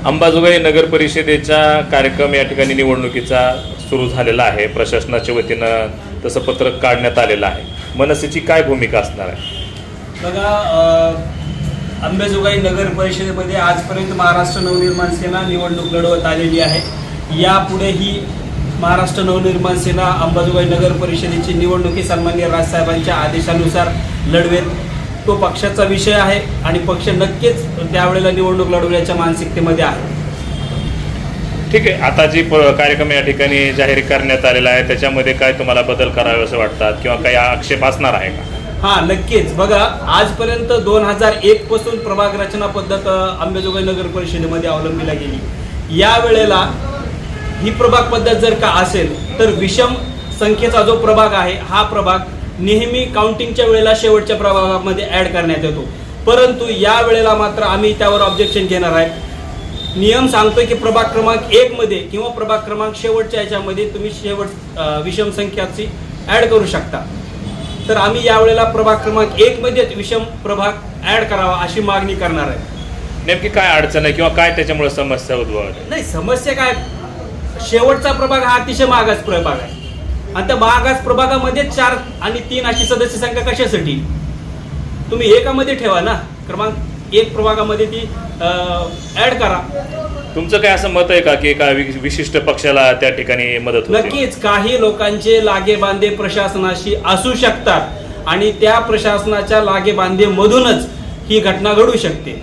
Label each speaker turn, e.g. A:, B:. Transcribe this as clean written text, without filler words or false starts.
A: अंबाजोगाई नगर परिषदेचा कार्यक्रम या ठिकाणी निवडणुकीचा सुरू झालेला आहे. प्रशासनाच्या वतीनं तसं पत्रक काढण्यात आलेलं आहे. मनसेची काय भूमिका असणार आहे?
B: बघा, अंबाजोगाई नगर परिषदेमध्ये आजपर्यंत महाराष्ट्र नवनिर्माण सेना निवडणूक लढवत आलेली आहे. यापुढेही महाराष्ट्र नवनिर्माण सेना अंबाजोगाई नगर परिषदेची निवडणुकी सन्माननीय राजसाहेबांच्या आदेशानुसार लढवेल. तो पक्षाचा विषय आहे आणि पक्ष नक्कीच त्यावेळेला निवडणूक लढवण्याच्या मानसिकतेमध्ये आहे.
A: ठीक आहे. आता जी कार्यक्रम या ठिकाणी जाहीर करण्यात आलेला आहे त्याच्यामध्ये काय तुम्हाला बदल करावे असं वाटतात किंवा काही आक्षेप असणार आहे का?
B: हां, नक्कीच. बघा, आजपर्यंत 2001 पासून प्रभाग रचना पद्धत अंबाजोगाई नगर परिषदेमध्ये अवलंबिला गेली. या वेळेला ही प्रभाग पद्धत जर का असेल तर विषम संख्येचा जो प्रभाग आहे हा प्रभाग नेहमी काउंटिंगच्या वेळेला शेवटच्या प्रभागामध्ये ॲड करण्यात येतो. परंतु या वेळेला मात्र आम्ही त्यावर ऑब्जेक्शन घेणार आहे. नियम सांगतोय की प्रभाग क्रमांक 1 मध्ये किंवा प्रभाग क्रमांक शेवटच्या याच्यामध्ये तुम्ही विषम संख्याची ॲड करू शकता. तर आम्ही यावेळेला प्रभाग क्रमांक 1 मध्येच विषम प्रभाग ॲड करावा अशी मागणी करणार आहे.
A: नेमकी काय अडचण आहे किंवा काय त्याच्यामुळे समस्या उद्भवते?
B: नाही, समस्या काय, शेवटचा प्रभाग हा अतिशय मागास प्रभाग आहे आणि त्या मागास प्रभागामध्ये 4 आणि 3 अशी सदस्य संख्या कशासाठी? तुम्ही एकामध्ये ठेवा ना. क्रमांक 1 प्रभागामध्ये ती ॲड करा.
A: तुमचं काय असं मत आहे का की एका विशिष्ट पक्षाला त्या ठिकाणी मदत होते?
B: नक्कीच काही लोकांचे लागेबांधे प्रशासनाशी असू शकतात आणि त्या प्रशासनाच्या लागेबांधे मधूनच ही घटना घडू शकते.